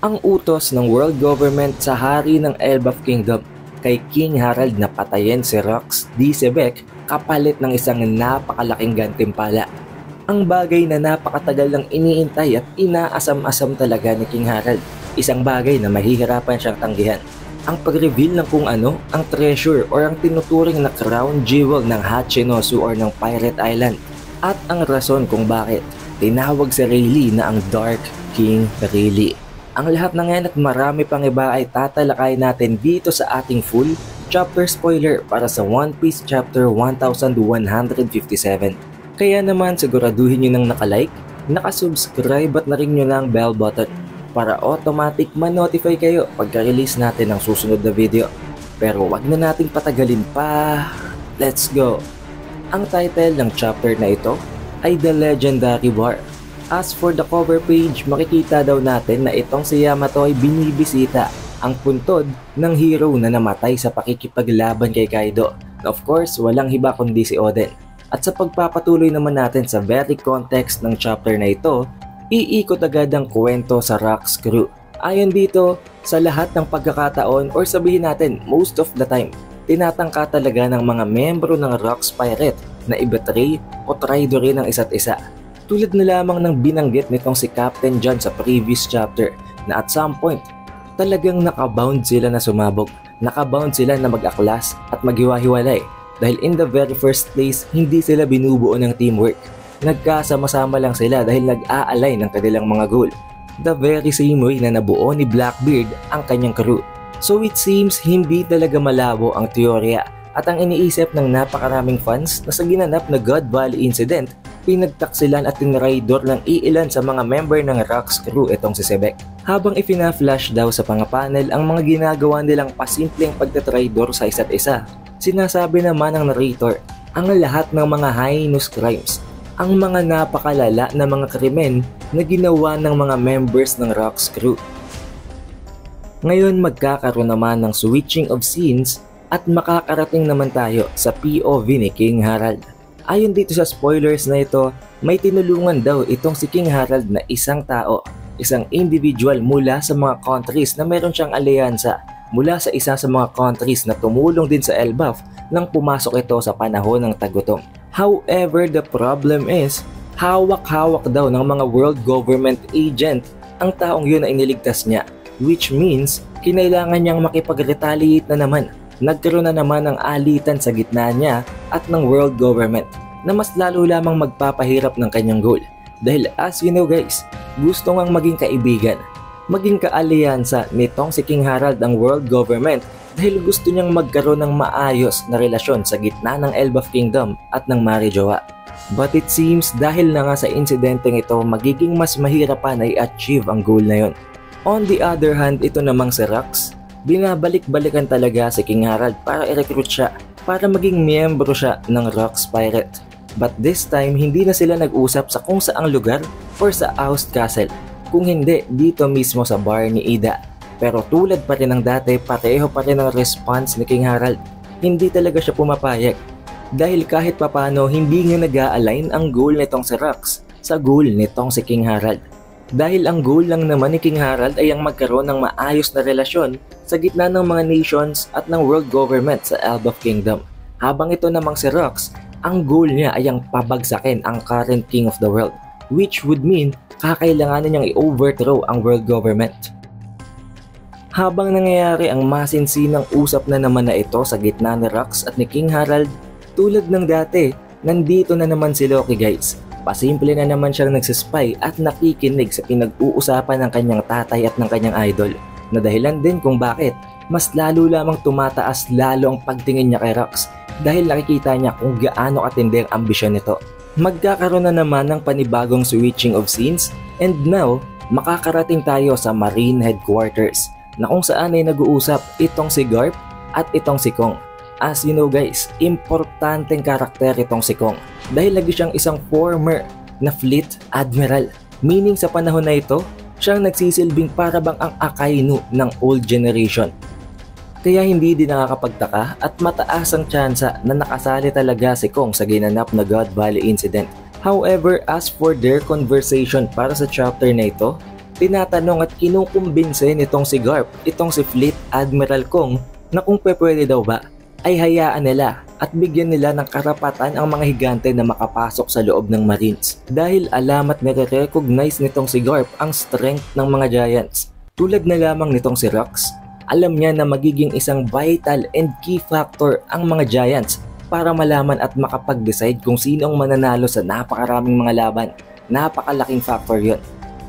ang utos ng world government sa hari ng Elbaf Kingdom kay King Harald na patayin si Rox di Sebek kapalit ng isang napakalaking gantimpala. Ang bagay na napakatagal lang iniintay at inaasam-asam talaga ni King Harald. Isang bagay na mahihirapan siyang tanggihan. Ang pag-reveal ng kung ano ang treasure or ang tinuturing na crown jewel ng Hachinosu or ng Pirate Island. At ang rason kung bakit tinawag si Rayleigh na ang Dark King Rayleigh. Ang lahat ng yan at marami pang iba ay tatalakay natin dito sa ating full chapter spoiler para sa One Piece chapter 1157. Kaya naman siguraduhin nyo nang nakalike, nakasubscribe at na rin nyo ng bell button para automatic ma-notify kayo pagka-release natin ng susunod na video. Pero wag na nating patagalin pa, let's go! Ang title ng chapter na ito ay The Legendary War. As for the cover page, makikita daw natin na itong si Yamato ay binibisita ang puntod ng hero na namatay sa pakikipaglaban kay Kaido. Na of course, walang iba kundi si Oden. At sa pagpapatuloy naman natin sa very context ng chapter na ito, iikot agad ang kwento sa Rox crew. Ayon dito, sa lahat ng pagkakataon or sabihin natin most of the time, tinatangka talaga ng mga membro ng Rox Pirate na i-betray o traidorin ang isa't isa. Tulad na lamang ng binanggit nitong si Captain John sa previous chapter na at some point, talagang nakabound sila na sumabog. Nakabound sila na mag-aklas at maghiwa-hiwalay dahil in the very first place, hindi sila binubuo ng teamwork. Nagkasama-sama lang sila dahil nag-aalay ng kanilang mga goal. The very same way na nabuo ni Blackbeard ang kanyang crew. So it seems hindi talaga malabo ang teorya at ang iniisip ng napakaraming fans na sa ginanap na God Valley incident, pinagtaksilan at tinraidor ng iilan sa mga member ng Rox crew itong si Sebek. Habang ifina-flash daw sa pangapanel ang mga ginagawa nilang pasimpleng pagtatraidor sa isa't isa, sinasabi naman ng narrator ang lahat ng mga heinous crimes, ang mga napakalala na mga krimen na ginawa ng mga members ng Rox crew. Ngayon magkakaroon naman ng switching of scenes at makakarating naman tayo sa POV ni King Harald. Ayon dito sa spoilers na ito, may tinulungan daw itong si King Harald na isang tao, isang individual mula sa mga countries na meron siyang alyansa, mula sa isa sa mga countries na tumulong din sa Elbaf nang pumasok ito sa panahon ng tagutom. However, the problem is, hawak-hawak daw ng mga world government agent ang taong yun na iniligtas niya, which means kinailangan niyang makipag-retaliate na naman. Nagkaroon na naman ng alitan sa gitna niya at ng world government na mas lalo lamang magpapahirap ng kanyang goal. Dahil as you know guys, gusto ngang maging kaibigan, maging kaalyansa nitong si King Harald ang world government dahil gusto niyang magkaroon ng maayos na relasyon sa gitna ng Elbaf Kingdom at ng Marijoa. But it seems dahil na nga sa insidenteng ito, magiging mas mahirap pa na i-achieve ang goal na yon. On the other hand, ito namang si Rox, binabalik-balikan talaga si King Harald para i-recruit siya, para maging miyembro siya ng Rox Pirate. But this time, hindi na sila nag-usap sa kung saang lugar or sa Oust Castle, kung hindi dito mismo sa bar ni Ida. Pero tulad pa rin ng dati, pareho pa rin ang response ni King Harald. Hindi talaga siya pumapayag. Dahil kahit papano, hindi nga nag-a-align ang goal nitong si Rox sa goal nitong si King Harald. Dahil ang goal lang naman ni King Harald ay ang magkaroon ng maayos na relasyon sa gitna ng mga nations at ng world government sa Elbaf Kingdom. Habang ito namang si Rox, ang goal niya ay ang pabagsakin ang current king of the world, which would mean kakailanganin niyang i-overthrow ang world government. Habang nangyayari ang masinsinang usap na naman na ito sa gitna ni Rox at ni King Harald, tulad ng dati, nandito na naman si Loki guys. Pasimple na naman siyang nagsispy at nakikinig sa pinag-uusapan ng kanyang tatay at ng kanyang idol, na dahilan din kung bakit mas lalo lamang tumataas lalo ang pagtingin niya kay Rox dahil nakikita niya kung gaano katindi ang ambisyon nito. Magkakaroon na naman ng panibagong switching of scenes and now makakarating tayo sa Marine Headquarters na kung saan ay nag-uusap itong si Garp at itong si Kong. As you know guys, importanteng karakter itong si Kong dahil lagi siyang isang former na fleet admiral. Meaning sa panahon na ito, siyang nagsisilbing para bang ang Akainu ng old generation. Kaya hindi din nakakapagtaka at mataas ang tsansa na nakasali talaga si Kong sa ginanap na God Valley incident. However, as for their conversation para sa chapter na ito, tinatanong at kinukumbinse nitong si Garp, itong si Fleet Admiral Kong na kung pwede daw ba ay hayaan nila at bigyan nila ng karapatan ang mga higante na makapasok sa loob ng Marines dahil alam at nire-recognize nitong si Garp ang strength ng mga Giants. Tulad na lamang nitong si Rox, alam niya na magiging isang vital and key factor ang mga Giants para malaman at makapag-decide kung sino ang mananalo sa napakaraming mga laban. Napakalaking factor yon.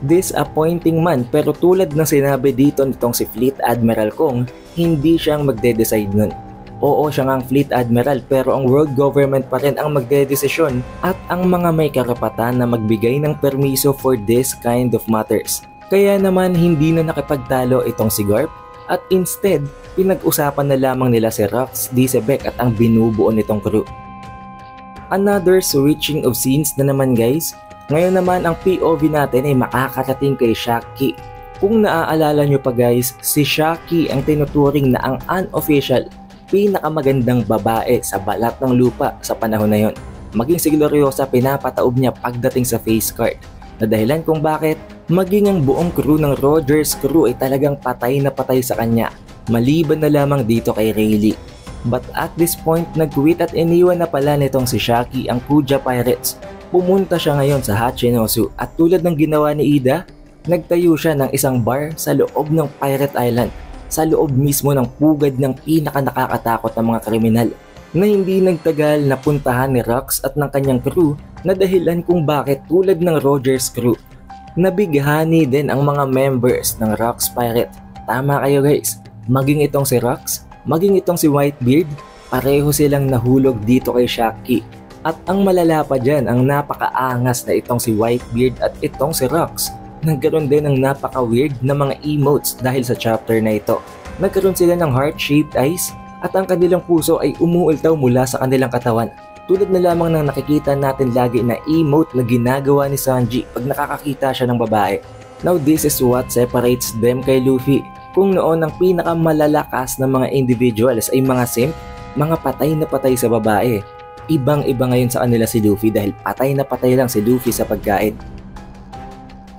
Disappointing man, pero tulad ng sinabi dito nitong si Fleet Admiral Kong, hindi siyang magde-decide nun. Oo, siya ngang Fleet Admiral pero ang world government pa rin ang magdedesisyon at ang mga may karapatan na magbigay ng permiso for this kind of matters. Kaya naman hindi na nakipagtalo itong si Garp at instead pinag-usapan na lamang nila si Rox, Diesebek at ang binubuo nitong crew. Another switching of scenes na naman guys. Ngayon naman ang POV natin ay makakarating kay Shakky. Kung naaalala nyo pa guys, si Shakky ang tinuturing na ang unofficial pinakamagandang babae sa balat ng lupa sa panahon na yon. Maging si Gloriosa pinapataob niya pagdating sa face card, na dahilan kung bakit maging ang buong crew ng Rogers crew ay talagang patay na patay sa kanya, maliban na lamang dito kay Rayleigh. But at this point nag-quit at iniwan na pala nitong si Shakky ang Kuja Pirates. Pumunta siya ngayon sa Hachinosu at tulad ng ginawa ni Ida, nagtayo siya ng isang bar sa loob ng Pirate Island, sa loob mismo ng pugad ng pinaka-nakakatakot na mga kriminal, na hindi nagtagal na puntahan ni Rox at ng kanyang crew na dahilan kung bakit tulad ng Rogers crew, nabighani din ang mga members ng Rox Pirate. Tama kayo guys, maging itong si Rox, maging itong si Whitebeard, pareho silang nahulog dito kay Shakky. At ang malala pa dyan, ang napakaangas na itong si Whitebeard at itong si Rox. Nagkaroon din ng napaka-weird na mga emotes dahil sa chapter na ito. Nagkaroon sila ng heart-shaped eyes at ang kanilang puso ay umuultaw mula sa kanilang katawan. Tulad na lamang ng nakikita natin lagi na emote na ginagawa ni Sanji pag nakakakita siya ng babae. Now this is what separates them kay Luffy. Kung noon ang pinakamalalakas na mga individuals ay mga simp, mga patay na patay sa babae, ibang-iba ngayon sa kanila si Luffy dahil patay na patay lang si Luffy sa pagkain.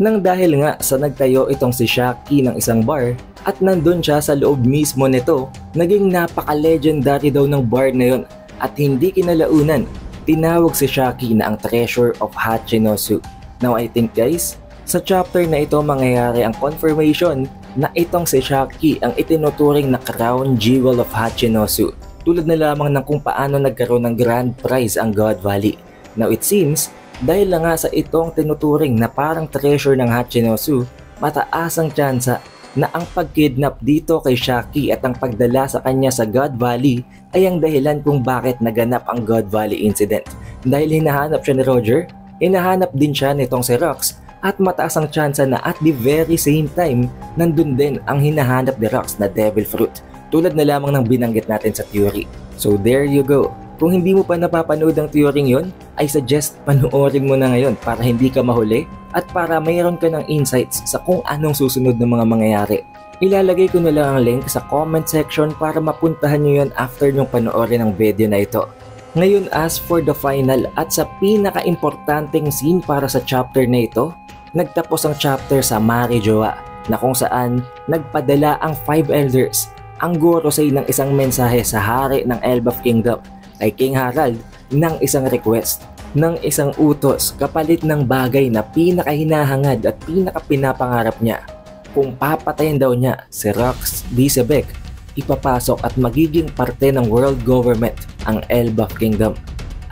Nang dahil nga sa nagtayo itong si Shakky ng isang bar at nandun siya sa loob mismo nito, naging napaka-legendary daw ng bar na yon at hindi kinalaunan, tinawag si Shakky na ang treasure of Hachinosu. Now I think guys, sa chapter na ito mangyayari ang confirmation na itong si Shakky ang itinuturing na crown jewel of Hachinosu. Tulad na lamang ng kung paano nagkaroon ng grand prize ang God Valley. Now it seems, dahil lang nga sa itong tinuturing na parang treasure ng Hachinosu, mataas ang tsansa na ang pagkidnap dito kay Shakky at ang pagdala sa kanya sa God Valley ay ang dahilan kung bakit naganap ang God Valley incident. Dahil hinahanap siya ni Roger, hinahanap din siya nitong si Rox at mataas ang tsansa na at the very same time, nandun din ang hinahanap ni Rox na Devil Fruit. Tulad na lamang ng binanggit natin sa theory. So there you go. Kung hindi mo pa napapanood ang theory yon, I suggest panoorin mo na ngayon para hindi ka mahuli at para mayroon ka ng insights sa kung anong susunod na mga mangyayari. Ilalagay ko na lang ang link sa comment section para mapuntahan nyo yun after nyong panoorin ang video na ito. Ngayon as for the final at sa pinaka-importanting scene para sa chapter na ito, nagtapos ang chapter sa Marijoa na kung saan nagpadala ang 5 elders, ang Gorosei ng isang mensahe sa hari ng Elbaf Kingdom kay King Harald ng isang request, ng isang utos kapalit ng bagay na pinakahinahangad at pinakapinapangarap niya. Kung papatayin daw niya si Rox, Diesebek, ipapasok at magiging parte ng world government ang Elbaf Kingdom.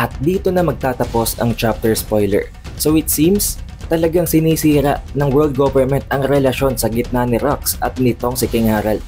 At dito na magtatapos ang chapter spoiler. So it seems, talagang sinisira ng world government ang relasyon sa gitna ni Rox at nitong si King Harald.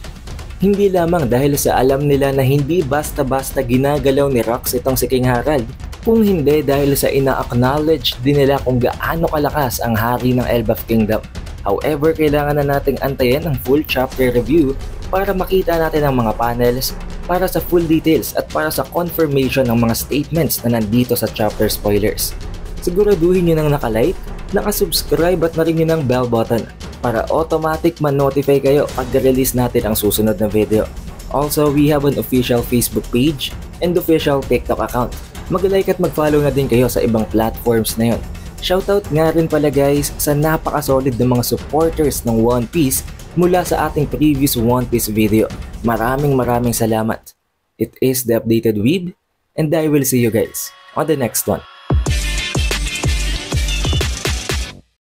Hindi lamang dahil sa alam nila na hindi basta-basta ginagalaw ni Rox itong si King Harald, kung hindi dahil sa ina-acknowledge din nila kung gaano kalakas ang hari ng Elbaf Kingdom. However, kailangan na nating antayin ang full chapter review para makita natin ang mga panels, para sa full details at para sa confirmation ng mga statements na nandito sa chapter spoilers. Siguraduhin nyo nang nakalike, nakasubscribe at na-ring nyo ng bell button para automatic ma-notify kayo pag release natin ang susunod na video. Also, we have an official Facebook page and official TikTok account. Mag-like at mag-follow na din kayo sa ibang platforms na yon. Shoutout nga rin pala guys sa napaka-solid ng mga supporters ng One Piece mula sa ating previous One Piece video. Maraming salamat. It is The Updated Weeb and I will see you guys on the next one.